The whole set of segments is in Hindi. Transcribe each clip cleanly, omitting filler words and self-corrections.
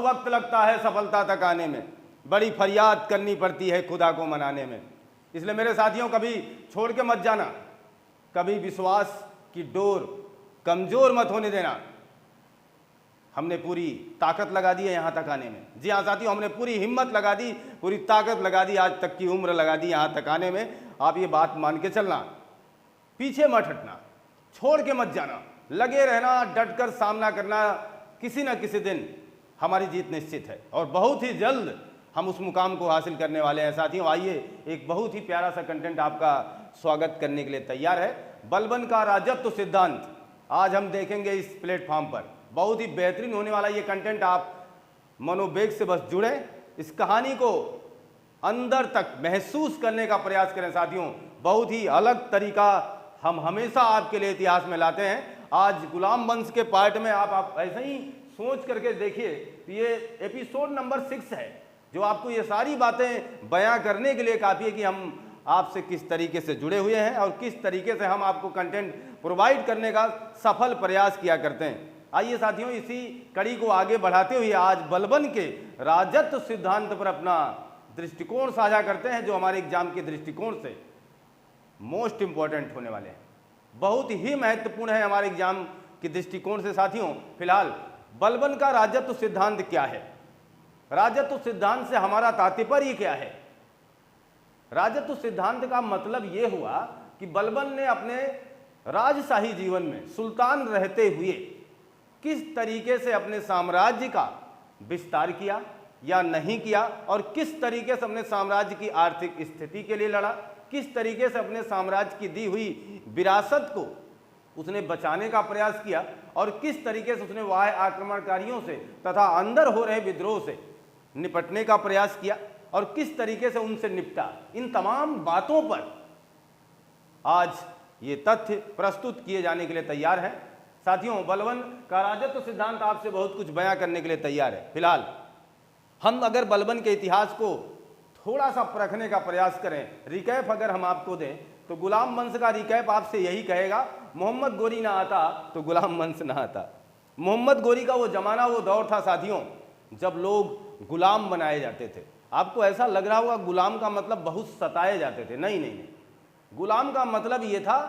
वक्त लगता है सफलता तक आने में, बड़ी फरियाद करनी पड़ती है खुदा को मनाने में। इसलिए मेरे साथियों, कभी छोड़ के मत जाना, कभी विश्वास की डोर कमजोर मत होने देना। हमने पूरी ताकत लगा दी है यहाँ तक आने में। जी हाँ साथियों, हमने पूरी हिम्मत लगा दी, पूरी ताकत लगा दी, आज तक की उम्र लगा दी यहाँ तक आने में। आप ये बात मान के चलना, पीछे मत हटना, छोड़ के मत जाना, लगे रहना, डटकर सामना करना। किसी न किसी दिन हमारी जीत निश्चित है और बहुत ही जल्द हम उस मुकाम को हासिल करने वाले हैं। साथियों आइए, एक बहुत ही प्यारा सा कंटेंट आपका स्वागत करने के लिए तैयार है। बलबन का राजत्व सिद्धांत आज हम देखेंगे इस प्लेटफॉर्म पर। बहुत ही बेहतरीन होने वाला ये कंटेंट, आप मनोवेग से बस जुड़े, इस कहानी को अंदर तक महसूस करने का प्रयास करें। साथियों बहुत ही अलग तरीका हम हमेशा आपके लिए इतिहास में लाते हैं। आज गुलाम वंश के पार्ट में आप ऐसे ही सोच करके देखिए, ये एपिसोड नंबर 6 है जो आपको ये सारी बातें बयां करने के लिए काफ़ी है कि हम आपसे किस तरीके से जुड़े हुए हैं और किस तरीके से हम आपको कंटेंट प्रोवाइड करने का सफल प्रयास किया करते हैं। आइए साथियों, इसी कड़ी को आगे बढ़ाते हुए आज बलबन के राजत्व सिद्धांत पर अपना दृष्टिकोण साझा करते हैं, जो हमारे एग्जाम के दृष्टिकोण से मोस्ट इंपॉर्टेंट होने वाले हैं, बहुत ही महत्वपूर्ण है हमारे एग्जाम के दृष्टिकोण से। साथियों फिलहाल बलबन का राजत्व सिद्धांत क्या है, राजत्व सिद्धांत से हमारा तात्पर्य क्या है। राजत्व सिद्धांत का मतलब यह हुआ कि बलबन ने अपने राजशाही जीवन में सुल्तान रहते हुए किस तरीके से अपने साम्राज्य का विस्तार किया या नहीं किया, और किस तरीके से अपने साम्राज्य की आर्थिक स्थिति के लिए लड़ा, किस तरीके से अपने साम्राज्य की दी हुई विरासत को उसने बचाने का प्रयास किया, और किस तरीके से उसने बाह्य आक्रमणकारियों से तथा अंदर हो रहे विद्रोह से निपटने का प्रयास किया, और किस तरीके से उनसे निपटा। इन तमाम बातों पर आज ये तथ्य प्रस्तुत किए जाने के लिए तैयार हैं। साथियों बलबन का राजत्व सिद्धांत आपसे बहुत कुछ बयां करने के लिए तैयार है। फिलहाल हम अगर बलबन के इतिहास को थोड़ा सा परखने का प्रयास करें, रिकैप अगर हम आपको दें, तो गुलाम वंश का रिकैप आपसे यही कहेगा, मोहम्मद गोरी ना आता तो गुलाम वंश ना आता। मोहम्मद गोरी का वो जमाना, वो दौर था साथियों, जब लोग गुलाम बनाए जाते थे। आपको ऐसा लग रहा होगा गुलाम का मतलब बहुत सताए जाते थे, नहीं नहीं, गुलाम का मतलब ये था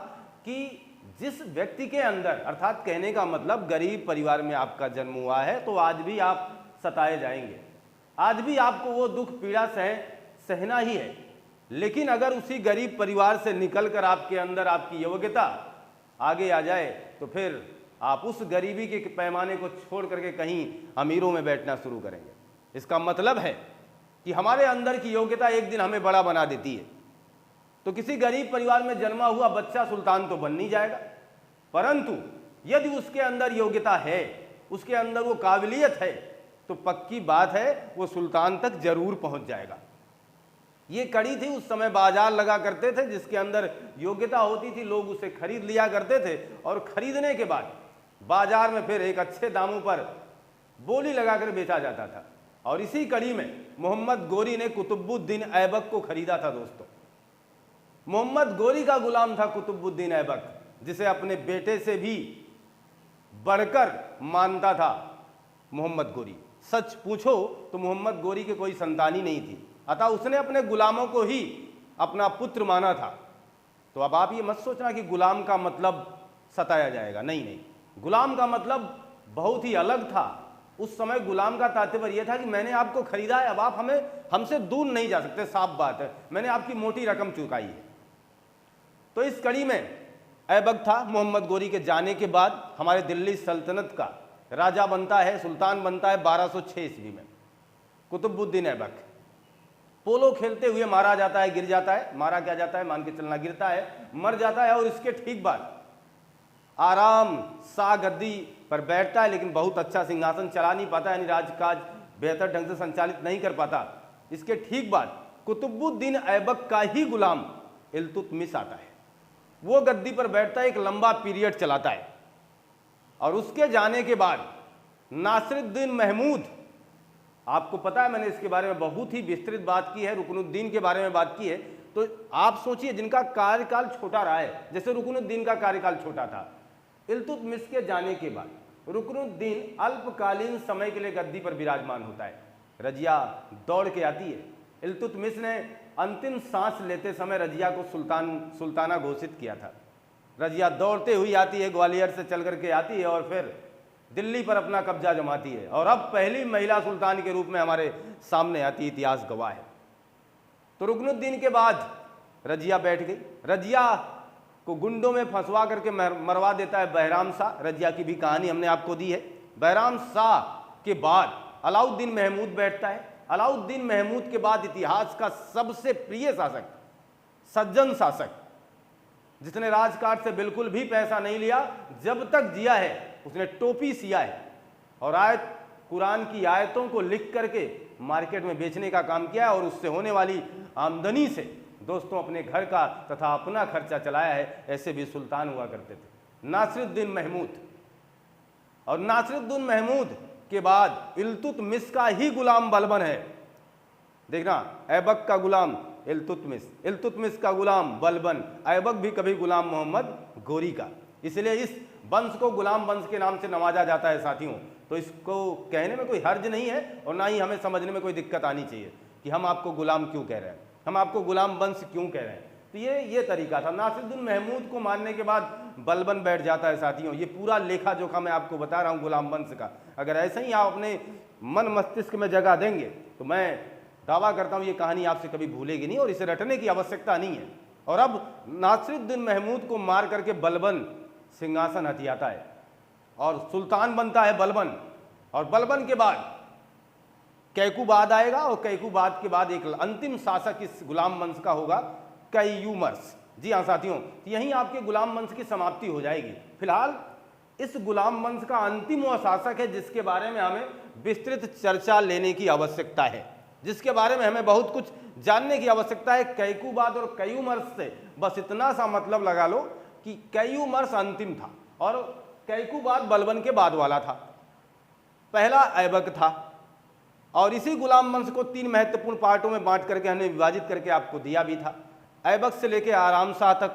कि जिस व्यक्ति के अंदर, अर्थात कहने का मतलब गरीब परिवार में आपका जन्म हुआ है तो आज भी आप सताए जाएंगे, आज भी आपको वो दुख पीड़ा सहना ही है। लेकिन अगर उसी गरीब परिवार से निकलकर आपके अंदर आपकी योग्यता आगे आ जाए तो फिर आप उस गरीबी के पैमाने को छोड़ करके कहीं अमीरों में बैठना शुरू करेंगे। इसका मतलब है कि हमारे अंदर की योग्यता एक दिन हमें बड़ा बना देती है। तो किसी गरीब परिवार में जन्मा हुआ बच्चा सुल्तान तो बन नहीं जाएगा, परंतु यदि उसके अंदर योग्यता है, उसके अंदर वो काबिलियत है, तो पक्की बात है वो सुल्तान तक जरूर पहुंच जाएगा। ये कड़ी थी, उस समय बाजार लगा करते थे, जिसके अंदर योग्यता होती थी लोग उसे खरीद लिया करते थे, और खरीदने के बाद बाजार में फिर एक अच्छे दामों पर बोली लगाकर बेचा जाता था। और इसी कड़ी में मोहम्मद गोरी ने कुतुबुद्दीन ऐबक को खरीदा था। दोस्तों मोहम्मद गोरी का गुलाम था कुतुबुद्दीन ऐबक, जिसे अपने बेटे से भी बढ़कर मानता था मोहम्मद गोरी। सच पूछो तो मोहम्मद गोरी के कोई संतान ही नहीं थी, अतः उसने अपने गुलामों को ही अपना पुत्र माना था। तो अब आप ये मत सोचना कि गुलाम का मतलब सताया जाएगा, नहीं नहीं, गुलाम का मतलब बहुत ही अलग था। उस समय गुलाम का तात्पर्य यह था कि मैंने आपको खरीदा है, अब आप हमसे दूर नहीं जा सकते, साफ बात है, मैंने आपकी मोटी रकम चुकाई है। तो इस कड़ी में ऐबक था। मोहम्मद गोरी के जाने के बाद हमारे दिल्ली सल्तनत का राजा बनता है, सुल्तान बनता है 1206 ईस्वी में कुतुबुद्दीन ऐबक। पोलो खेलते हुए मारा जाता है, गिर जाता है, मारा क्या जाता है मान के चलना, गिरता है, मर जाता है, और इसके ठीक बाद आराम सा गद्दी पर बैठता है, लेकिन बहुत अच्छा सिंहासन चला नहीं पाता, यानी राजकाज बेहतर ढंग से संचालित नहीं कर पाता। इसके ठीक बाद कुतुबुद्दीन ऐबक का ही गुलाम इल्तुतमिश आता है, वो गद्दी पर बैठता है, एक लंबा पीरियड चलाता है, और उसके जाने के बाद नासिरुद्दीन महमूद, आपको पता है मैंने इसके बारे में बहुत ही विस्तृत बात की है, रुकनुद्दीन के बारे में बात की है। तो आप सोचिए जिनका कार्यकाल छोटा रहा है, जैसे रुकनुद्दीन का कार्यकाल छोटा था, इल्तुतमिश के जाने के बाद रुकनुद्दीन अल्पकालीन समय के लिए गद्दी पर विराजमान होता है। रजिया दौड़ के आती है। इल्तुतमिश ने अंतिम सांस लेते समय रजिया को सुल्ताना घोषित किया था। रजिया दौड़ते हुई आती है, ग्वालियर से चल करके आती है और फिर दिल्ली पर अपना कब्जा जमाती है और अब पहली महिला सुल्तान के रूप में हमारे सामने आती, इतिहास गवाह है। तो रुकनुद्दीन के बाद रजिया बैठ गई। रजिया को गुंडों में फंसवा करके मरवा देता है बहराम शाह। रजिया की भी कहानी हमने आपको दी है। बहराम शाह के बाद अलाउद्दीन महमूद बैठता है। अलाउद्दीन महमूद के बाद इतिहास का सबसे प्रिय शासक, सज्जन शासक, जिसने राजकाट से बिल्कुल भी पैसा नहीं लिया, जब तक जिया है उसने टोपी सिया है और आयत कुरान की आयतों को लिख करके मार्केट में बेचने का काम किया है और उससे होने वाली आमदनी से दोस्तों अपने घर का तथा अपना खर्चा चलाया है। ऐसे भी सुल्तान हुआ करते थे। नासिरुद्दीन महमूद, और नासिरुद्दीन महमूद के बाद इल्तुतमिश का ही गुलाम बलबन है। देखना, ऐबक का गुलाम इल्तुतमिश, इल्तुतमिश का गुलाम बलबन, ऐबक भी कभी गुलाम मोहम्मद गोरी का। इसलिए इस वंश को गुलाम वंश के नाम से नवाजा जाता है साथियों। तो इसको कहने में कोई हर्ज नहीं है और ना ही हमें समझने में कोई दिक्कत आनी चाहिए कि हम आपको गुलाम क्यों कह रहे हैं, हम आपको गुलाम वंश क्यों कह रहे हैं। तो ये तरीका था। नासिरुद्दीन महमूद को मारने के बाद बलबन बैठ जाता है साथियों। ये पूरा लेखा जोखा मैं आपको बता रहा हूँ गुलाम वंश का। अगर ऐसे ही आप अपने मन मस्तिष्क में जगह देंगे तो मैं दावा करता हूँ ये कहानी आपसे कभी भूलेगी नहीं और इसे रटने की आवश्यकता नहीं है। और अब नासिरुद्दीन महमूद को मार करके बलबन सिंहासन हथियाता है और सुल्तान बनता है बलबन। और बलबन के बाद कैकुबाद आएगा और कैकुबाद के बाद एक अंतिम शासक इस गुलाम वंश का होगा, कैयूमर्स। जी हाँ साथियों, यहीं आपके गुलाम वंश की समाप्ति हो जाएगी। फिलहाल इस गुलाम वंश का अंतिम वह शासक है जिसके बारे में हमें विस्तृत चर्चा लेने की आवश्यकता है, जिसके बारे में हमें बहुत कुछ जानने की आवश्यकता है। कैकुबाद और कैयूमर्स से बस इतना सा मतलब लगा लो कि कैयूमर्स अंतिम था और कैकुबाद बलबन के बाद वाला था। पहला ऐबक था और इसी गुलाम वंश को 3 महत्वपूर्ण पार्टों में बांट करके हमने विभाजित करके आपको दिया भी था। ऐबक से लेकर आराम शाह तक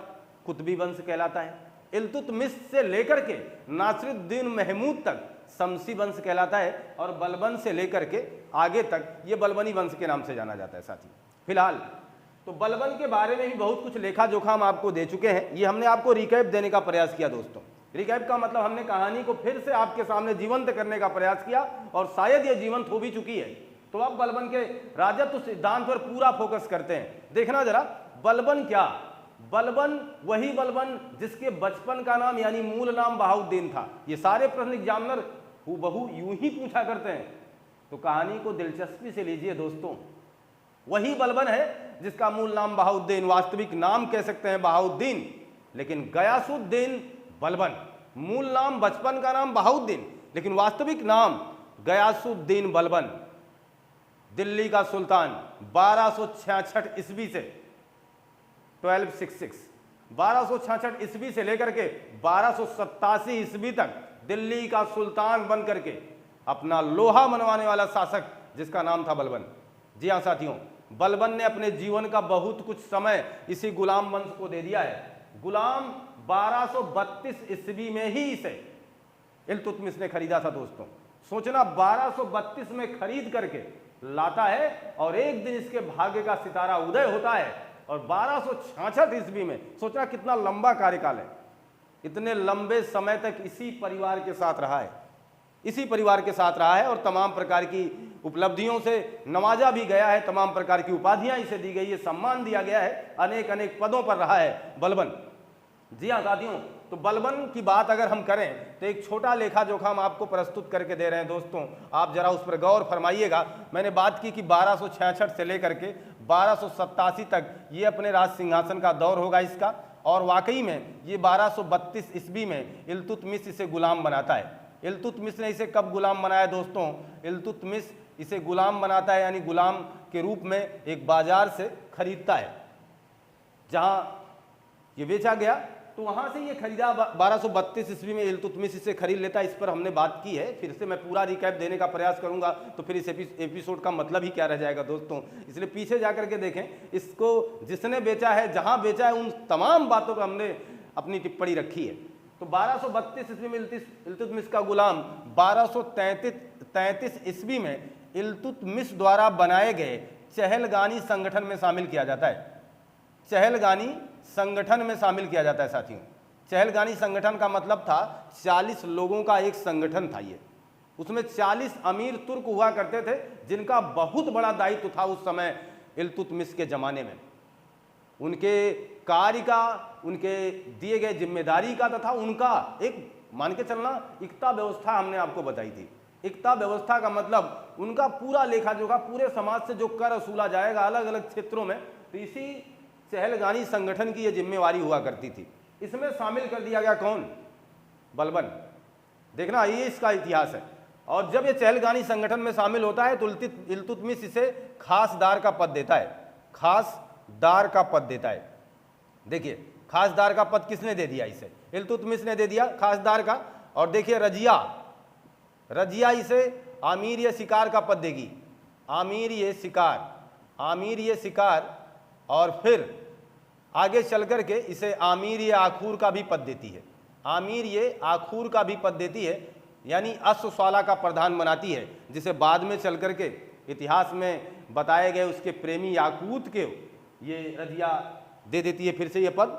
कुतबी वंश कहलाता है। इल्तुतमिश से लेकर के नासिरुद्दीन महमूद तक शमसी वंश कहलाता है और बलबन से लेकर के आगे तक ये बलबनी वंश के नाम से जाना जाता है साथी। फिलहाल तो बलबन के बारे में भी बहुत कुछ लेखा जोखा हम आपको दे चुके हैं। ये हमने आपको रिकैप देने का प्रयास किया दोस्तों। रिकैप का मतलब हमने कहानी को फिर से आपके सामने जीवंत करने का प्रयास किया और शायद ये जीवंत हो भी चुकी है। तो अब बलबन के राजत्व सिद्धांत पर पूरा फोकस करते हैं। देखना जरा, बलबन क्या? बलबन वही बलबन जिसके बचपन का नाम यानी मूल नाम बहाउद्दीन था। ये सारे प्रश्न एग्जामिनर हूबहू यूं ही पूछा करते हैं, तो कहानी को दिलचस्पी से लीजिए दोस्तों। वही बलबन है जिसका मूल नाम बहाउद्दीन, वास्तविक नाम कह सकते हैं बहाउद्दीन, लेकिन गयासुद्दीन बलबन। मूल नाम, बचपन का नाम बहाउद्दीन, लेकिन वास्तविक नाम गयासुद्दीन बलबन। दिल्ली का सुल्तान 1266 ईस्वी से 1266 ईस्वी से लेकर के 1287 ईस्वी तक दिल्ली का सुल्तान बन करके अपना लोहा मनवाने वाला शासक जिसका नाम था बलबन। जी हाँ साथियों, बलबन ने अपने जीवन का बहुत कुछ समय इसी गुलाम वंश को दे दिया है। गुलाम 1232 ईस्वी में ही इसे इल्तुतमिश ने खरीदा था दोस्तों। सोचना, 1232 में खरीद करके लाता है और एक दिन इसके भाग्य का सितारा उदय होता है और 1266 ईस्वी में, सोचना कितना लंबा कार्यकाल है। इतने लंबे समय तक इसी परिवार के साथ रहा है, इसी परिवार के साथ रहा है और तमाम प्रकार की उपलब्धियों से नवाजा भी गया है, तमाम प्रकार की उपाधियां इसे दी गई है, सम्मान दिया गया है, अनेक अनेक पदों पर रहा है बलबन। जी हाँ साथियों, तो बलबन की बात अगर हम करें तो एक छोटा लेखा जोखा हम आपको प्रस्तुत करके दे रहे हैं दोस्तों। आप जरा उस पर गौर फरमाइएगा। मैंने बात की कि 1266 से लेकर के 1287 तक ये अपने राज सिंहासन का दौर होगा इसका, और वाकई में ये 1232 ईस्वी में इल्तुतमिश इसे गुलाम बनाता है। इल्तुतमिश ने इसे कब गुलाम बनाया दोस्तों? इल्तुतमिश इसे गुलाम बनाता है यानी गुलाम के रूप में एक बाजार से खरीदता है, जहां ये बेचा गया तो वहां से ये खरीदा। 1232 ईस्वी में इल्तुतमिश इसे खरीद लेता है। इस पर हमने बात की है, फिर से मैं पूरा रिकैप देने का प्रयास करूंगा तो फिर इस एपिसोड का मतलब ही क्या रह जाएगा दोस्तों। इसलिए पीछे जाकर के देखें, इसको जिसने बेचा है, जहां बेचा है, उन तमाम बातों पर हमने अपनी टिप्पणी रखी है। तो 1232 ईस्वी में इल्तुतमिश का गुलाम 1233 ईस्वी में इल्तुतमिश द्वारा बनाए गए चहलगानी संगठन में शामिल किया जाता है। चहलगानी संगठन में शामिल किया जाता है साथियों। चहलगानी संगठन का मतलब था 40 लोगों का एक संगठन था ये। उसमें 40 अमीर तुर्क हुआ करते थे जिनका बहुत बड़ा दायित्व था उस समय इल्तुतमिश के ज़माने में, उनके कार्य का, उनके दिए गए जिम्मेदारी का, तथा उनका एक मान के चलना इक्ता व्यवस्था हमने आपको बताई थी। इक्ता व्यवस्था का मतलब उनका पूरा लेखा जोखा, पूरे समाज से जो कर वसूला जाएगा अलग अलग क्षेत्रों में, तो इसी चहलगानी संगठन की ये जिम्मेवारी हुआ करती थी। इसमें शामिल कर दिया गया कौन? बलबन। देखना ये इसका इतिहास है। और जब ये चहलगानी संगठन में शामिल होता है तो इल्तुतमिश इसे खासदार का पद देता है। खासदार का पद देता है। देखिए खासदार का पद किसने दे दिया इसे? इल्तुतमिश ने दे दिया खासदार का। और देखिए रजिया इसे आमीर ये शिकार का पद देगी। आमीर ये शिकार। और फिर आगे चल कर के इसे आमीर ये आखूर का भी पद देती है। आमीर ये आखूर का भी पद देती है, यानी अश्वशाला का प्रधान बनाती है, जिसे बाद में चल कर के इतिहास में बताए गए उसके प्रेमी याकूत के ये रजिया दे देती है फिर से ये पद।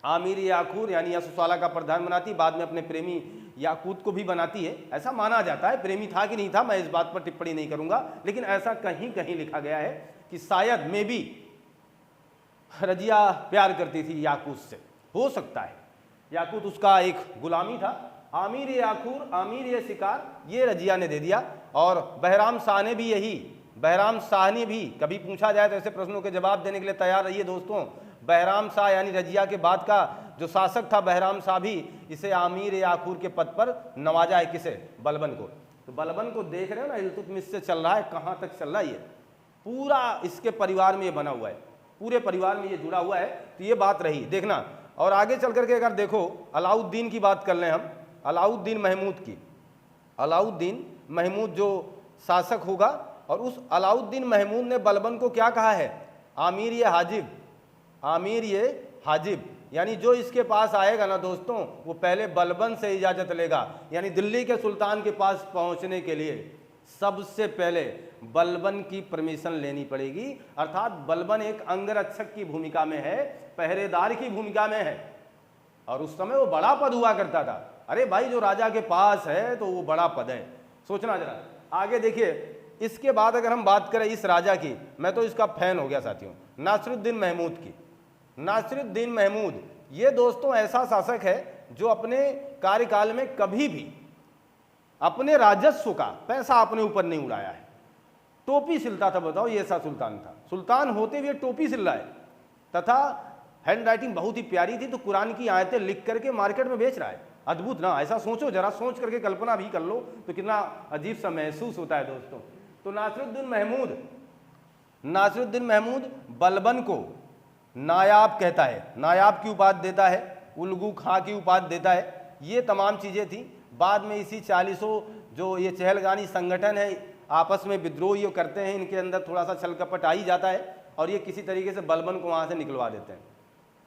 आमीर याकूर यानी अश्वशाला का प्रधान बनाती, बाद में अपने प्रेमी याकूत को भी बनाती है। ऐसा माना जाता है, प्रेमी था कि नहीं था मैं इस बात पर टिप्पणी नहीं करूंगा, लेकिन ऐसा कहीं कहीं लिखा गया है कि शायद में भी रजिया प्यार करती थी याकूत से, हो सकता है याकूत उसका एक गुलामी था। आमीर ये आखूर, आमीर ये शिकार, ये रजिया ने दे दिया। और बहराम शाह ने भी कभी पूछा जाए तो ऐसे प्रश्नों के जवाब देने के लिए तैयार रहिए दोस्तों। बहराम शाह यानी रजिया के बाद का जो शासक था बहराम शाह भी इसे आमीर ये आखूर के पद पर नवाजा है। किसे? बलबन को। तो बलबन को देख रहे हो ना, इल्तुतमिश से चल रहा है, कहाँ तक चल रहा है ये पूरा इसके परिवार में ये बना हुआ है, पूरे परिवार में ये जुड़ा हुआ है। तो ये बात रही, देखना। और आगे चल करके अगर देखो अलाउद्दीन की बात कर लें हम, अलाउद्दीन महमूद की। अलाउद्दीन महमूद जो शासक होगा, और उस अलाउद्दीन महमूद ने बलबन को क्या कहा है? आमीर ये हाजिब। आमीर ये हाजिब यानी जो इसके पास आएगा ना दोस्तों, वो पहले बलबन से इजाज़त लेगा। यानी दिल्ली के सुल्तान के पास पहुंचने के लिए सबसे पहले बलबन की परमिशन लेनी पड़ेगी। अर्थात बलबन एक अंगरक्षक की भूमिका में है, पहरेदार की भूमिका में है। और उस समय वो बड़ा पद हुआ करता था। अरे भाई जो राजा के पास है तो वो बड़ा पद है, सोचना जरा। आगे देखिए, इसके बाद अगर हम बात करें इस राजा की, मैं तो इसका फैन हो गया साथियों, नासिरुद्दीन महमूद की। नासिरुद्दीन महमूद ये दोस्तों ऐसा शासक है जो अपने कार्यकाल में कभी भी अपने राजस्व का पैसा अपने ऊपर नहीं उड़ाया है। टोपी सिलता था, बताओ ये ऐसा सुल्तान था। सुल्तान होते हुए टोपी सिल रहा है, तथा हैंड राइटिंग बहुत ही प्यारी थी, तो कुरान की आयतें लिख करके मार्केट में बेच रहा है। अद्भुत ना? ऐसा सोचो जरा, सोच करके कल्पना भी कर लो तो कितना अजीब सा महसूस होता है दोस्तों। तो नासिरुद्दीन महमूद बलबन को नायाब कहता है, नायाब की उपाधि देता है, उल्गू खां की उपाधि देता है। ये तमाम चीज़ें थी। बाद में इसी 40 जो ये चहलगानी संगठन है आपस में विद्रोह ये करते हैं, इनके अंदर थोड़ा सा छल कपट आ ही जाता है, और ये किसी तरीके से बलबन को वहाँ से निकलवा देते हैं।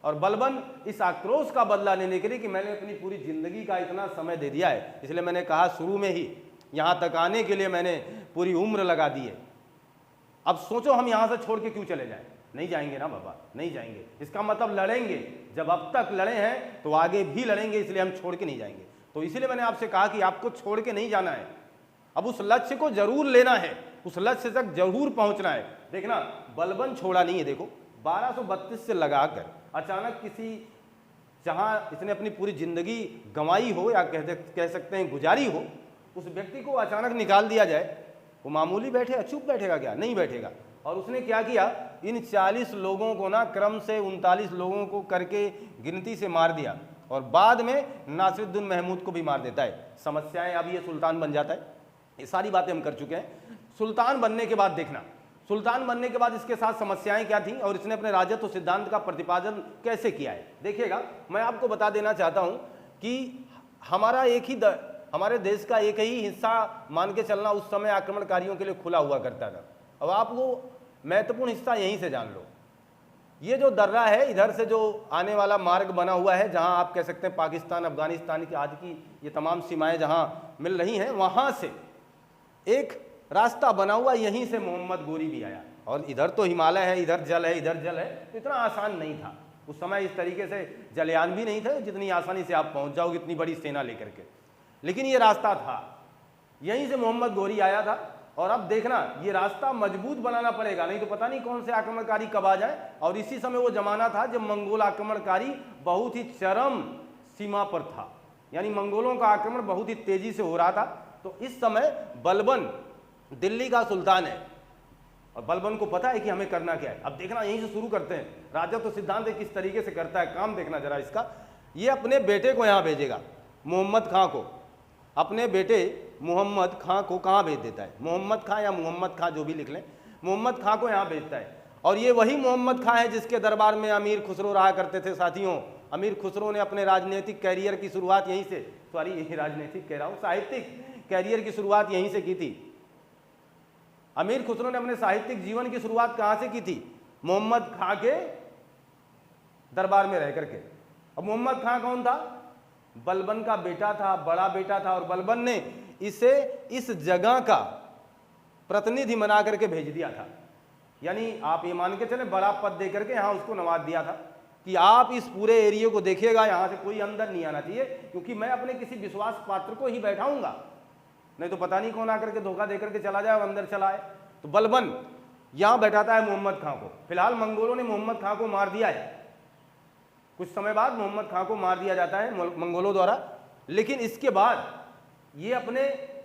और बलबन इस आक्रोश का बदला लेने के लिए कि मैंने अपनी पूरी ज़िंदगी का इतना समय दे दिया है, इसलिए मैंने कहा शुरू में ही यहाँ तक आने के लिए मैंने पूरी उम्र लगा दी है। अब सोचो हम यहाँ से छोड़ के क्यों चले जाएं? नहीं जाएंगे ना बाबा, नहीं जाएंगे। इसका मतलब लड़ेंगे, जब अब तक लड़े हैं तो आगे भी लड़ेंगे, इसलिए हम छोड़ के नहीं जाएंगे। तो इसीलिए मैंने आपसे कहा कि आपको छोड़ के नहीं जाना है, अब उस लक्ष्य को जरूर लेना है, उस लक्ष्य तक जरूर पहुंचना है। देखना बलबन छोड़ा नहीं है। देखो 1232 से लगाकर अचानक किसी, जहां इसने अपनी पूरी जिंदगी गंवाई हो या कह सकते हैं गुजारी हो, उस व्यक्ति को अचानक निकाल दिया जाए, वो मामूली बैठे चुप बैठेगा क्या? नहीं बैठेगा। और उसने क्या किया, इन 40 लोगों को ना क्रम से 39 लोगों को करके गिनती से मार दिया, और बाद में नासिरुद्दीन महमूद को भी मार देता है। समस्याएं, अब ये सुल्तान बन जाता है। ये सारी बातें हम कर चुके हैं। सुल्तान बनने के बाद देखना, सुल्तान बनने के बाद इसके साथ समस्याएं क्या थी और इसने अपने राजत्व सिद्धांत का प्रतिपादन कैसे किया है। देखिएगा, मैं आपको बता देना चाहता हूं कि हमारे देश का एक ही हिस्सा मान के चलना उस समय आक्रमणकारियों के लिए खुला हुआ करता था। अब आप वो महत्वपूर्ण हिस्सा यहीं से जान लो। ये जो दर्रा है, इधर से जो आने वाला मार्ग बना हुआ है, जहां आप कह सकते हैं पाकिस्तान, अफगानिस्तान की आज की ये तमाम सीमाएं जहां मिल रही हैं, वहां से एक रास्ता बना हुआ, यहीं से मोहम्मद गोरी भी आया। और इधर तो हिमालय है, इधर जल है, इधर जल है, तो इतना आसान नहीं था उस समय। इस तरीके से जलयान भी नहीं थे जितनी आसानी से आप पहुंच जाओगे इतनी बड़ी सेना लेकर के, लेकिन ये रास्ता था, यहीं से मोहम्मद गोरी आया था। और अब देखना, ये रास्ता मजबूत बनाना पड़ेगा, नहीं तो पता नहीं कौन से आक्रमणकारी कब आ जाए। और इसी समय वो जमाना था जब मंगोल आक्रमणकारी बहुत ही चरम सीमा पर था, यानी मंगोलों का आक्रमण बहुत ही तेजी से हो रहा था। तो इस समय बलबन दिल्ली का सुल्तान है और बलबन को पता है कि हमें करना क्या है। अब देखना, यहीं से शुरू करते हैं। राजत्व सिद्धांत किस तरीके से करता है काम, देखना जरा इसका। ये अपने बेटे को यहाँ भेजेगा, मोहम्मद खां को, अपने बेटे मोहम्मद खां को कहाँ भेज देता है, मोहम्मद खां या मोहम्मद खां जो भी लिख लें, मोहम्मद खां को यहाँ भेजता है। और ये वही मोहम्मद खां है जिसके दरबार में अमीर खुसरो रहा करते थे। साथियों, अमीर खुसरो ने अपने राजनीतिक कैरियर की शुरुआत यहीं से, सॉरी यही राजनीतिक कह रहा हूँ, साहित्यिक कैरियर की शुरुआत यहीं से की थी। अमीर खुसरो ने अपने साहित्यिक जीवन की शुरुआत कहाँ से की थी, मोहम्मद खां के दरबार में रह करके। अब मोहम्मद खां कौन था, बलबन का बेटा था, बड़ा बेटा था। और बलबन ने इसे इस जगह का प्रतिनिधि बना करके भेज दिया था, यानी आप ये मान के चले बड़ा पद दे करके यहाँ उसको नवाज दिया था कि आप इस पूरे एरिया को देखिएगा, यहाँ से कोई अंदर नहीं आना चाहिए, क्योंकि मैं अपने किसी विश्वास पात्र को ही बैठाऊंगा, नहीं तो पता नहीं कौन आकर के धोखा देकर के चला जाए और अंदर चला आए। तो बलबन यहाँ बैठाता है मोहम्मद खां को। फिलहाल मंगोलों ने मोहम्मद खां को मार दिया है, कुछ समय बाद मोहम्मद खां को मार दिया जाता है मंगोलों द्वारा। लेकिन इसके बाद ये अपने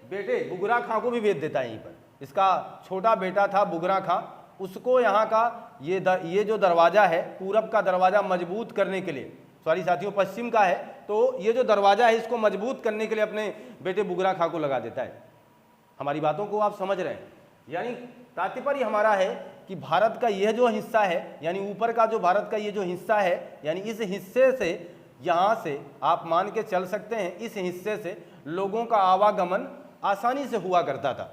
बेटे बुगरा खां को भी भेज देता है यहीं पर। इसका छोटा बेटा था बुगरा खां, उसको यहाँ का ये जो दरवाज़ा है, पूरब का दरवाज़ा मजबूत करने के लिए, सॉरी साथियों पश्चिम का है, तो ये जो दरवाज़ा है इसको मजबूत करने के लिए अपने बेटे बुगरा खां को लगा देता है। हमारी बातों को आप समझ रहे हैं, यानी तात्पर्य हमारा है कि भारत का यह जो हिस्सा है, यानी ऊपर का जो भारत का ये जो हिस्सा है, यानी इस हिस्से से, यहाँ से आप मान के चल सकते हैं, इस हिस्से से लोगों का आवागमन आसानी से हुआ करता था,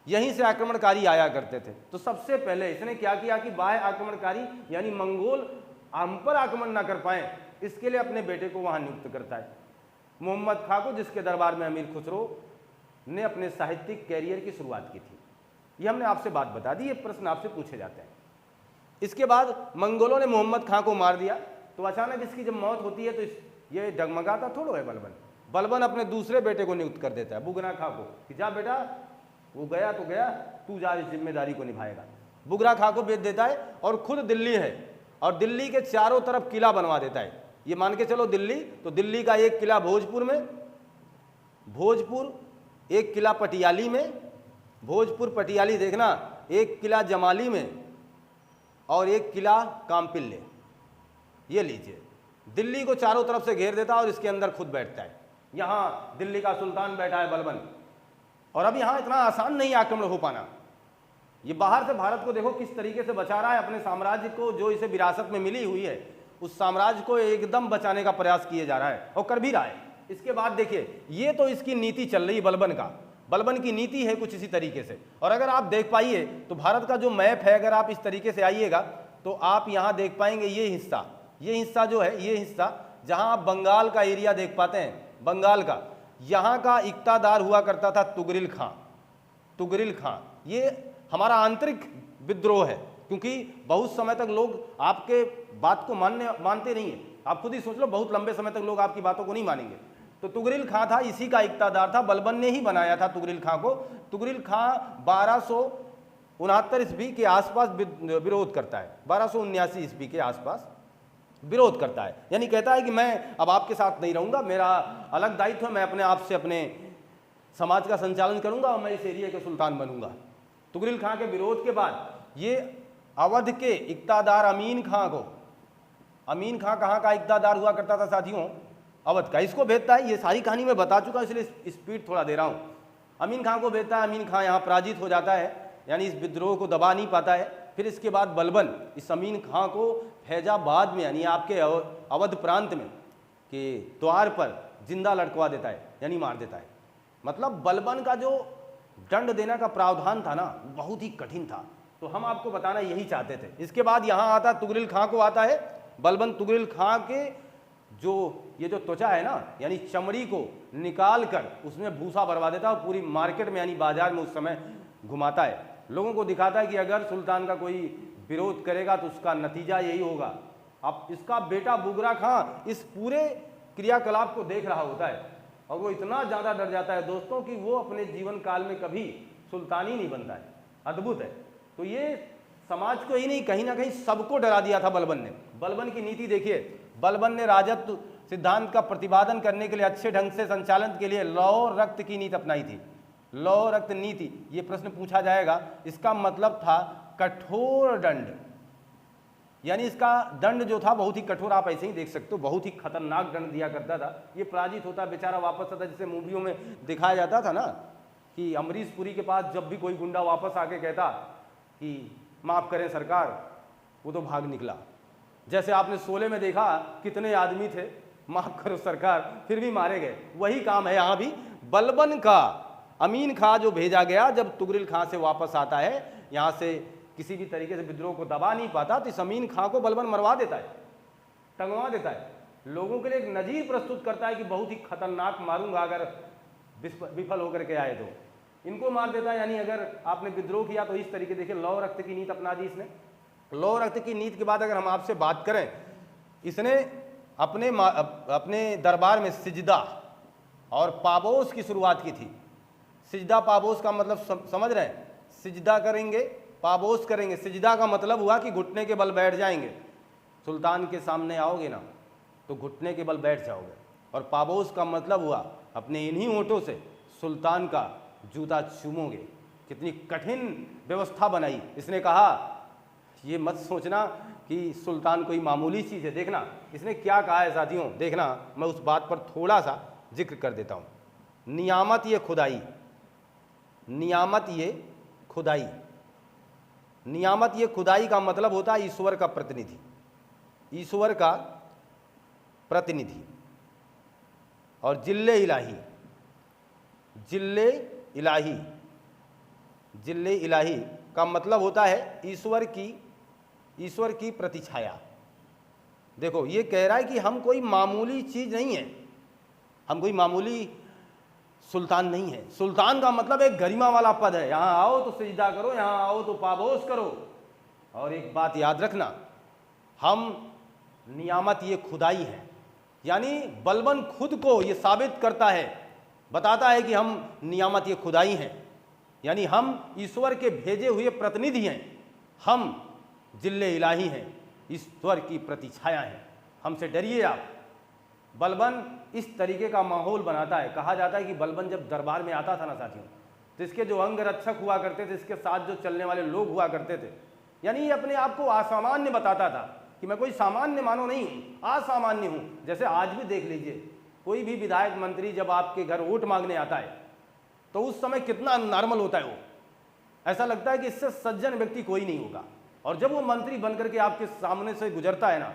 यहीं से आक्रमणकारी आया करते थे। तो सबसे पहले इसने क्या किया कि बाह्य आक्रमणकारी यानी मंगोल हम पर आक्रमण ना कर पाए, इसके लिए अपने बेटे को वहां नियुक्त करता है, मोहम्मद खां को, जिसके दरबार में अमीर खुसरो ने अपने साहित्यिक कैरियर की शुरुआत की थी। ये हमने आपसे बात बता दी, ये प्रश्न आपसे पूछे जाते हैं। इसके बाद मंगोलों ने मोहम्मद खां को मार दिया, तो अचानक इसकी जब मौत होती है तो ये डगमगाता थोड़ो है बलबन। बलबन अपने दूसरे बेटे को नियुक्त कर देता है, बुगरा खां को, कि जा बेटा, वो गया तो गया, तू जा इस जिम्मेदारी को निभाएगा। बुगरा खां को भेज देता है और खुद दिल्ली है, और दिल्ली के चारों तरफ किला बनवा देता है। ये मान के चलो दिल्ली, तो दिल्ली का एक किला भोजपुर में, भोजपुर एक किला पटियाली में, भोजपुर पटियाली देखना, एक किला जमाली में और एक किला कामपिल्ले। ये लीजिए, दिल्ली को चारों तरफ से घेर देता है और इसके अंदर खुद बैठता है। यहाँ दिल्ली का सुल्तान बैठा है बलबन। और अब यहाँ इतना आसान नहीं आक्रमण हो पाना। ये बाहर से भारत को देखो किस तरीके से बचा रहा है, अपने साम्राज्य को जो इसे विरासत में मिली हुई है, उस साम्राज्य को एकदम बचाने का प्रयास किया जा रहा है और कर भी रहा है। इसके बाद देखिए, ये तो इसकी नीति चल रही बलबन का, बलबन की नीति है कुछ इसी तरीके से। और अगर आप देख पाइए तो भारत का जो मैप है, अगर आप इस तरीके से आइएगा तो आप यहाँ देख पाएंगे ये हिस्सा जो है, ये हिस्सा जहाँ आप बंगाल का एरिया देख पाते हैं, बंगाल का, यहाँ का इक्तादार हुआ करता था तुगरिल खां। तुगरिल खां ये हमारा आंतरिक विद्रोह है, क्योंकि बहुत समय तक लोग आपके बात को मानते नहीं है। आप खुद ही सोच लो, बहुत लंबे समय तक लोग आपकी बातों को नहीं मानेंगे। तो तुगरिल खां था, इसी का इक्तादार था, बलबन ने ही बनाया था तुगरिल खां को। तुगरिल खां 1269 ईस्वी के आसपास विरोध करता है, 1279 ईस्वी के आसपास विरोध करता है, यानी कहता है कि मैं अब आपके साथ नहीं रहूंगा, मेरा अलग दायित्व है, मैं अपने आप से अपने समाज का संचालन करूंगा और मैं इस एरिया के सुल्तान बनूंगा। तुगरिल खां के विरोध के बाद ये अवध के इक्तादार अमीन खां को, अमीन खां कहाँ का इक्तादार हुआ करता था साथियों, अवध का, इसको भेजता है। ये सारी कहानी मैं बता चुका हूँ, इसलिए स्पीड थोड़ा दे रहा हूँ। अमीन खां को भेजता है, अमीन खां यहाँ पराजित हो जाता है, यानी इस विद्रोह को दबा नहीं पाता है। फिर इसके बाद बलबन इस अमीन खां को फैजाबाद में, यानी आपके अवध प्रांत में के द्वार पर जिंदा लटकवा देता है, यानी मार देता है। मतलब बलबन का जो दंड देने का प्रावधान था ना, बहुत ही कठिन था। तो हम आपको बताना यही चाहते थे। इसके बाद यहाँ आता तुगरिल खां को आता है। बलबन तुगरिल खां के जो ये जो त्वचा है ना, यानी चमड़ी को निकाल कर उसमें भूसा भरवा देता है और पूरी मार्केट में यानी बाजार में उस समय घुमाता है, लोगों को दिखाता है कि अगर सुल्तान का कोई विरोध करेगा तो उसका नतीजा यही होगा। अब इसका बेटा बुगरा खां इस पूरे क्रियाकलाप को देख रहा होता है और वो इतना ज़्यादा डर जाता है दोस्तों कि वो अपने जीवन काल में कभी सुल्तान ही नहीं बनता है। अद्भुत है। तो ये समाज को ही नहीं, कहीं ना कहीं सबको डरा दिया था बलबन ने। बलबन की नीति देखिए, बलबन ने राजत्व सिद्धांत का प्रतिपादन करने के लिए, अच्छे ढंग से संचालन के लिए लौ रक्त की नीति अपनाई थी। लौ रक्त नीति, ये प्रश्न पूछा जाएगा। इसका मतलब था कठोर दंड, यानी इसका दंड जो था बहुत ही कठोर, आप ऐसे ही देख सकते हो, बहुत ही खतरनाक दंड दिया करता था। ये पराजित होता बेचारा वापस आता, जैसे मूवियों में दिखाया जाता था ना कि अमरीश पुरी के पास जब भी कोई गुंडा वापस आके कहता कि माफ़ करें सरकार, वो तो भाग निकला। जैसे आपने शोले में देखा कितने आदमी थे, माफ़ करो सरकार, फिर भी मारे गए। वही काम है यहाँ भी। बलबन का अमीन खां जो भेजा गया, जब तुगरिल खां से वापस आता है, यहाँ से किसी भी तरीके से विद्रोह को दबा नहीं पाता, तो इस अमीन खां को बलबन मरवा देता है, टंगवा देता है। लोगों के लिए एक नज़ीर प्रस्तुत करता है कि बहुत ही खतरनाक मारूंगा अगर विफल होकर के आए तो। इनको मार देता है, यानी अगर आपने विद्रोह किया तो इस तरीके। देखिए लौ रक्त की नीति अपना दी इसने। लौ रक्त की नीति के बाद अगर हम आपसे बात करें, इसने अपने दरबार में सिजदा और पाबोस की शुरुआत की थी। सिजदा पाबोस का मतलब समझ रहे हैं? सिजदा करेंगे, पाबोस करेंगे। सिजदा का मतलब हुआ कि घुटने के बल बैठ जाएंगे, सुल्तान के सामने आओगे ना तो घुटने के बल बैठ जाओगे। और पाबोस का मतलब हुआ अपने इन्हीं होठों से सुल्तान का जूता चूमोगे। कितनी कठिन व्यवस्था बनाई। इसने कहा ये मत सोचना कि सुल्तान कोई मामूली चीज़ है। देखना इसने क्या कहा है साथियों, देखना मैं उस बात पर थोड़ा सा जिक्र कर देता हूँ। नियामत ये खुदाई, नियामत ये खुदाई। नियामत ये खुदाई का मतलब होता है ईश्वर का प्रतिनिधि, ईश्वर का प्रतिनिधि। और जिल्ले इलाही, जिल्ले इलाही, जिल्ले इलाही का मतलब होता है ईश्वर की प्रतिछाया। देखो ये कह रहा है कि हम कोई मामूली चीज़ नहीं है, हम कोई मामूली सुल्तान नहीं है। सुल्तान का मतलब एक गरिमा वाला पद है। यहाँ आओ तो सिजदा करो, यहाँ आओ तो पाबोस करो। और एक बात याद रखना, हम नियामत ये खुदाई है, यानी बलबन खुद को ये साबित करता है, बताता है कि हम नियामत ये खुदाई हैं, यानी हम ईश्वर के भेजे हुए प्रतिनिधि हैं, हम जिल्ले इलाही हैं, ईश्वर की प्रतिछाया हैं, हमसे डरिए आप। बलबन इस तरीके का माहौल बनाता है। कहा जाता है कि बलबन जब दरबार में आता था ना साथियों, तो इसके जो अंगरक्षक हुआ करते थे, इसके साथ जो चलने वाले लोग हुआ करते थे, यानी ये अपने आप को असामान्य बताता था कि मैं कोई सामान्य मानव नहीं हूँ, असामान्य हूँ। जैसे आज भी देख लीजिए, कोई भी विधायक मंत्री जब आपके घर वोट मांगने आता है तो उस समय कितना नॉर्मल होता है वो, ऐसा लगता है कि इससे सज्जन व्यक्ति कोई नहीं होगा। और जब वो मंत्री बनकर के आपके सामने से गुजरता है ना,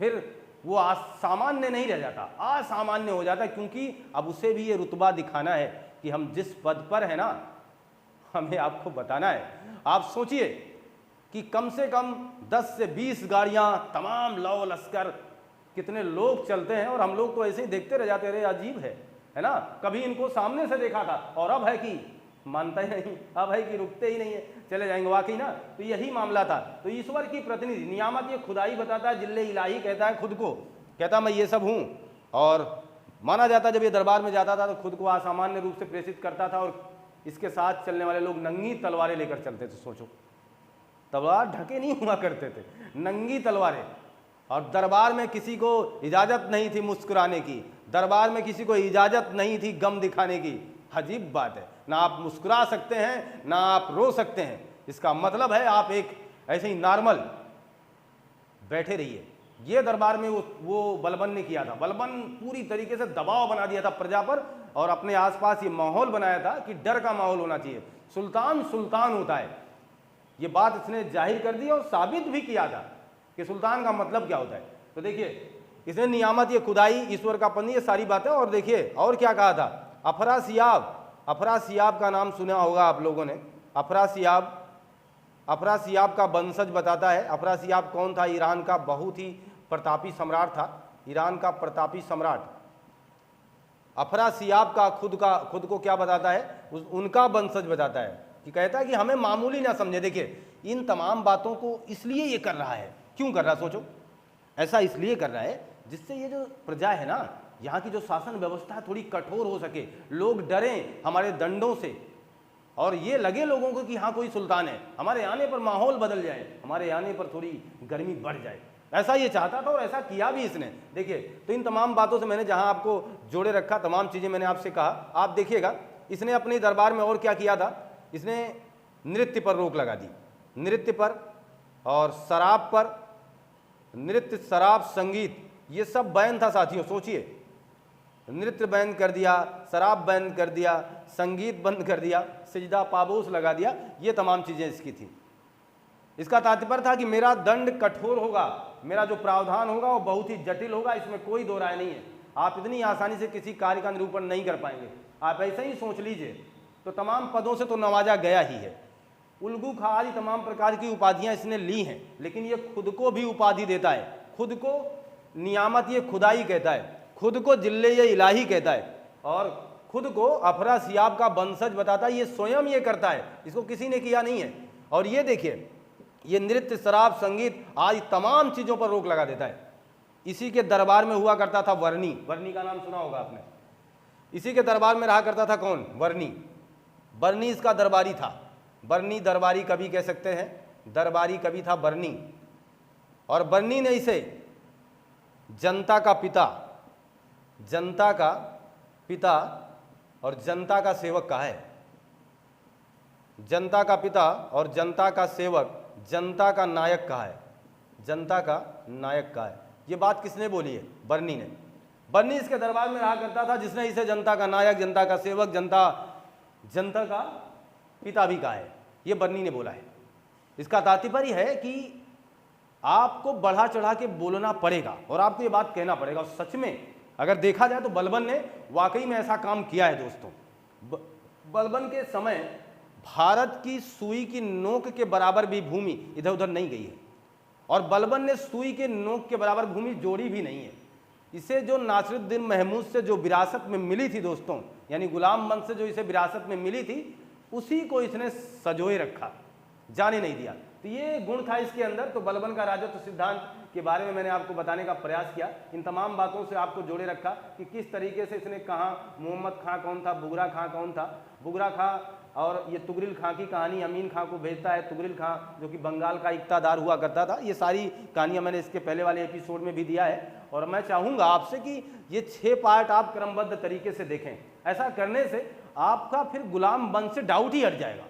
फिर वो असामान्य नहीं रह जाता, असामान्य हो जाता है, क्योंकि अब उसे भी ये रुतबा दिखाना है कि हम जिस पद पर है ना, हमें आपको बताना है। आप सोचिए कि कम से कम 10 से 20 गाड़ियां, तमाम लौ लश्कर, कितने लोग चलते हैं और हम लोग तो ऐसे ही देखते रह जाते रहे। अजीब है ना। कभी इनको सामने से देखा था और अब है कि मानता ही नहीं, अब है कि रुकते ही नहीं है, चले जाएंगे। वाकई ना, तो यही मामला था। तो ईश्वर की प्रतिनिधि, नियामत ये खुदाई बताता है, जिल्ले इलाही कहता है खुद को, कहता मैं ये सब हूँ। और माना जाता जब ये दरबार में जाता था तो खुद को असामान्य रूप से प्रेषित करता था। और इसके साथ चलने वाले लोग नंगी तलवारें लेकर चलते थे। सोचो, तलवार ढके नहीं हुआ करते थे, नंगी तलवारें। और दरबार में किसी को इजाज़त नहीं थी मुस्कुराने की, दरबार में किसी को इजाज़त नहीं थी गम दिखाने की। अजीब बात है, ना आप मुस्कुरा सकते हैं ना आप रो सकते हैं। इसका मतलब है आप एक ऐसे ही नॉर्मल बैठे रहिए। ये दरबार में वो बलबन ने किया था। बलबन पूरी तरीके से दबाव बना दिया था प्रजा पर और अपने आसपास ये माहौल बनाया था कि डर का माहौल होना चाहिए। सुल्तान सुल्तान होता है, ये बात इसने जाहिर कर दी और साबित भी किया था कि सुल्तान का मतलब क्या होता है। तो देखिए, इसने नियामत ये खुदाई, ईश्वर का पन्नी, ये सारी बातें। और देखिए और क्या कहा था, अफरासियाब। अफरासियाब का नाम सुना होगा आप लोगों ने। अफरासियाब अफरासियाब का वंशज बताता है। अफरासियाब कौन था? ईरान का बहुत ही प्रतापी सम्राट था, ईरान का प्रतापी सम्राट। अफरासियाब का खुद को क्या बताता है? उनका वंशज बताता है कि कहता है कि हमें मामूली ना समझे। देखिए इन तमाम बातों को इसलिए ये कर रहा है, क्यों कर रहा है सोचो? ऐसा इसलिए कर रहा है जिससे ये जो प्रजा है ना, यहाँ की जो शासन व्यवस्था है थोड़ी कठोर हो सके, लोग डरें हमारे दंडों से, और ये लगे लोगों को कि हाँ कोई सुल्तान है, हमारे आने पर माहौल बदल जाए, हमारे आने पर थोड़ी गर्मी बढ़ जाए। ऐसा ये चाहता था और ऐसा किया भी इसने। देखिए तो इन तमाम बातों से मैंने जहाँ आपको जोड़े रखा, तमाम चीज़ें मैंने आपसे कहा, आप देखिएगा इसने अपने दरबार में और क्या किया था। इसने नृत्य पर रोक लगा दी, नृत्य पर और शराब पर, नृत्य शराब संगीत ये सब बैन था साथियों। सोचिए, नृत्य बैन कर दिया, शराब बैन कर दिया, संगीत बंद कर दिया, सिजदा पाबोस लगा दिया, ये तमाम चीज़ें इसकी थी। इसका तात्पर्य था कि मेरा दंड कठोर होगा, मेरा जो प्रावधान होगा वो बहुत ही जटिल होगा, इसमें कोई दो राय नहीं है। आप इतनी आसानी से किसी कार्य का निरूपण नहीं कर पाएंगे, आप ऐसे ही सोच लीजिए। तो तमाम पदों से तो नवाजा गया ही है, उल्गू खा आदि तमाम प्रकार की उपाधियां इसने ली हैं, लेकिन ये खुद को भी उपाधि देता है, खुद को नियामत ये खुदाई कहता है, खुद को जिल्ले ये इलाही कहता है, और खुद को अफरासियाब का वंशज बताता है। ये स्वयं ये करता है, इसको किसी ने किया नहीं है। और ये देखिए, ये नृत्य शराब संगीत आदि तमाम चीज़ों पर रोक लगा देता है। इसी के दरबार में हुआ करता था वर्णी, वर्णी का नाम सुना होगा आपने। इसी के दरबार में रहा करता था कौन? वर्णी। वर्णी इसका दरबारी था। वर्णी दरबारी कवि कह सकते हैं, दरबारी कवि था वर्णी। और वर्णी ने इसे जनता का पिता, जनता का पिता और जनता का सेवक कहा है। जनता का पिता और जनता का सेवक, जनता का नायक कहा है, जनता का नायक कहा है। ये बात किसने बोली है? वर्णी ने। वर्णी इसके दरबार में रहा करता था, जिसने इसे जनता का नायक, जनता का सेवक, जनता का पिता भी कहा है। ये वर्णी ने बोला है। इसका तात्पर्य है कि आपको बढ़ा चढ़ा के बोलना पड़ेगा और आपको ये बात कहना पड़ेगा। और सच में अगर देखा जाए तो बलबन ने वाकई में ऐसा काम किया है दोस्तों। बलबन के समय भारत की सुई की नोक के बराबर भी भूमि इधर उधर नहीं गई है, और बलबन ने सुई के नोक के बराबर भूमि जोड़ी भी नहीं है। इसे जो नासिरुद्दीन महमूद से जो विरासत में मिली थी दोस्तों, यानी गुलाम वंश से जो इसे विरासत में मिली थी, उसी को इसने सजोए रखा, जाने नहीं दिया। तो ये गुण था इसके अंदर। तो बलबन का राजत्व सिद्धांत के बारे में मैंने आपको बताने का प्रयास किया। इन तमाम बातों से आपको जोड़े रखा कि किस तरीके से इसने कहा मोहम्मद खां कौन था, बुगरा खां कौन था। बुगरा खां और ये तुगरिल खां की कहानी अमीन खां को भेजता है। तुगरिल खां जो कि बंगाल का इक्तादार हुआ करता था। ये सारी कहानियाँ मैंने इसके पहले वाले एपिसोड में भी दिया है, और मैं चाहूँगा आपसे कि ये 6 पार्ट आप क्रमबद्ध तरीके से देखें। ऐसा करने से आपका फिर गुलाम वंश से डाउट ही हट जाएगा,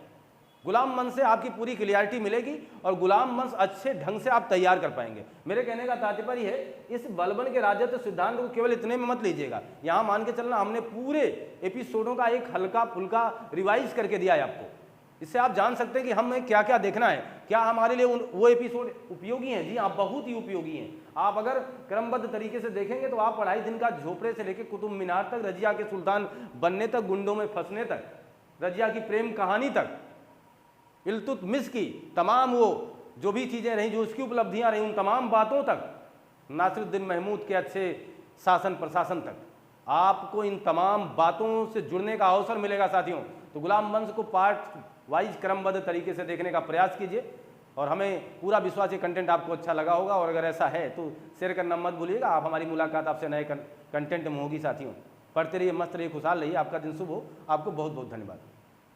गुलाम वंश से आपकी पूरी क्लियरिटी मिलेगी और गुलाम वंश अच्छे ढंग से आप तैयार कर पाएंगे। मेरे कहने का तात्पर्य है, इस बलबन के राजत्व सिद्धांत को केवल इतने में मत लीजिएगा। यहाँ मान के चलना हमने पूरे एपिसोडों का एक हल्का फुल्का रिवाइज करके दिया है आपको। इससे आप जान सकते हैं कि हमें क्या क्या देखना है, क्या हमारे लिए वो एपिसोड उपयोगी हैं। जी हाँ, बहुत ही उपयोगी हैं। आप अगर क्रमबद्ध तरीके से देखेंगे तो आप 2.5 दिन का झोपड़े से लेकर कुतुब मीनार तक, रजिया के सुल्तान बनने तक, गुंडों में फंसने तक, रजिया की प्रेम कहानी तक, इल्तुतमिश की तमाम वो जो भी चीज़ें रहीं, जो उसकी उपलब्धियां रहीं, उन तमाम बातों तक, नासिरुद्दीन महमूद के अच्छे शासन प्रशासन तक, आपको इन तमाम बातों से जुड़ने का अवसर मिलेगा साथियों। तो गुलाम वंश को पार्ट वाइज क्रमबद्ध तरीके से देखने का प्रयास कीजिए, और हमें पूरा विश्वास ये कंटेंट आपको अच्छा लगा होगा। और अगर ऐसा है तो शेयर करना मत भूलिएगा। आप हमारी मुलाकात आपसे नए कंटेंट में होगी साथियों। पढ़ते रहिए, मस्त रहिए, खुशहाल रहिए। आपका दिन शुभ हो। आपको बहुत बहुत धन्यवाद।